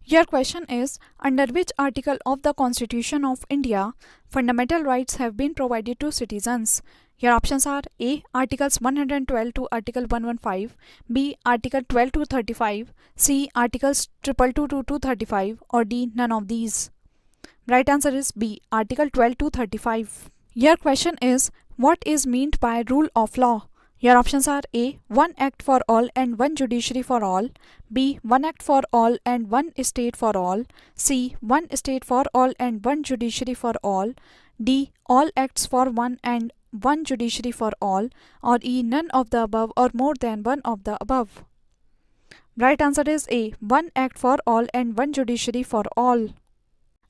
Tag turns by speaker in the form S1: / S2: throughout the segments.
S1: Your question is, under which article of the Constitution of India fundamental rights have been provided to citizens? Your options are A. Articles 112 to Article 115, B. Article 12 to 35, C. Articles 222 to 235, or D. None of these. Right answer is B. Article 12 to 35. Your question is, what is meant by rule of law? Your options are A. One act for all and one judiciary for all, B. One act for all and one state for all, C. One state for all and one judiciary for all, D. All acts for one and one judiciary for all, or E. None of the above or more than one of the above. Right answer is A. One act for all and one judiciary for all.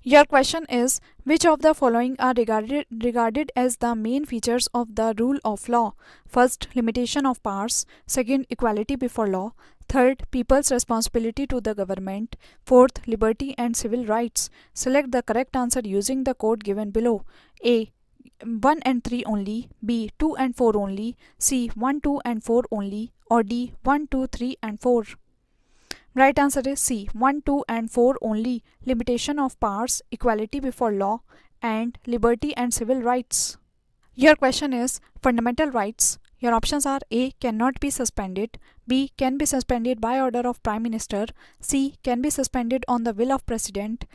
S1: Your question is, which of the following are regarded as the main features of the rule of law? First, limitation of powers. Second, equality before law. Third, people's responsibility to the government. Fourth, liberty and civil rights. Select the correct answer using the code given below. A. 1 and 3 only, B. 2 and 4 only, C. 1, 2 and 4 only, or D. 1, 2, 3 and 4. Right answer is C. 1, 2 and 4 only. Limitation of powers, equality before law, and liberty and civil rights. Your question is fundamental rights. Your options are A. Cannot be suspended, B. Can be suspended by order of Prime Minister, C. Can be suspended on the will of President,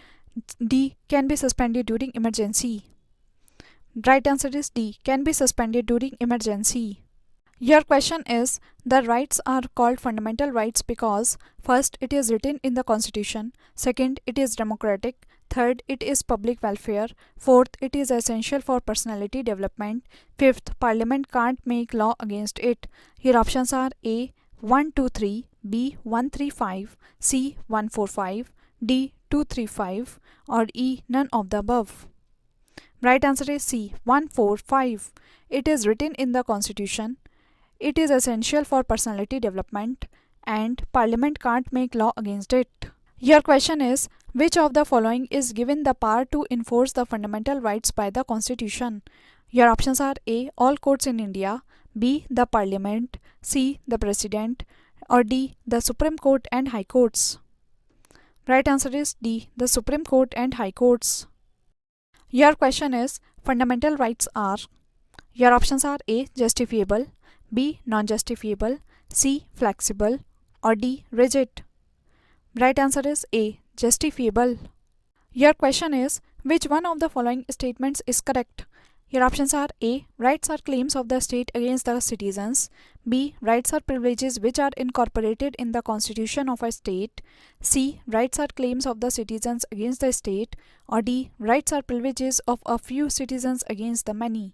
S1: D. Can be suspended during emergency. Right answer is D. Can be suspended during emergency. Your question is, the rights are called fundamental rights because first, it is written in the Constitution, second, it is democratic, third, it is public welfare, fourth, it is essential for personality development, fifth, Parliament can't make law against it. Your options are A. 123, B. 135, C. 145, D. 235, or E. None of the above. Right answer is C. 145. It is written in the Constitution. It is essential for personality development, and Parliament can't make law against it. Your question is, which of the following is given the power to enforce the fundamental rights by the Constitution? Your options are A. All courts in India, B. The Parliament, C. The President, or D. The Supreme Court and High Courts. Right answer is D. The Supreme Court and High Courts. Your question is, fundamental rights are. Your options are A. Justifiable, B. Non-justifiable, C. Flexible, or D. Rigid. Right answer is A. Justifiable. Your question is, which one of the following statements is correct? Your options are A. Rights are claims of the state against the citizens, B. Rights are privileges which are incorporated in the constitution of a state, C. Rights are claims of the citizens against the state, or D. Rights are privileges of a few citizens against the many.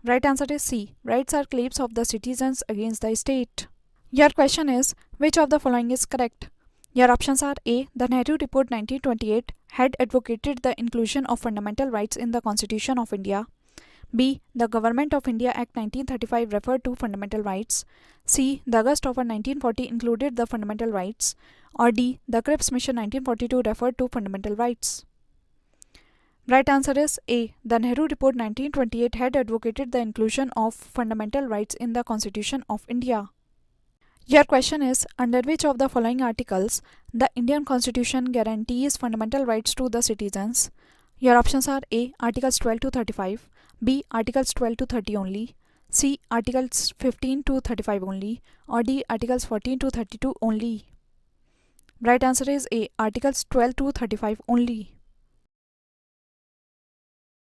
S1: Right answer is C. Rights are claims of the citizens against the state. Your question is, which of the following is correct? Your options are A. The Nehru Report 1928 had advocated the inclusion of fundamental rights in the Constitution of India. B. The Government of India Act 1935 referred to fundamental rights. C. The August Offer 1940 included the fundamental rights. Or D. The Cripps Mission 1942 referred to fundamental rights. Right answer is A. The Nehru Report 1928 had advocated the inclusion of fundamental rights in the Constitution of India. Your question is, under which of the following articles the Indian Constitution guarantees fundamental rights to the citizens? Your options are A. Articles 12 to 35, B. Articles 12 to 30 only, C. Articles 15 to 35 only, or D. Articles 14 to 32 only. Right answer is A. Articles 12 to 35 only.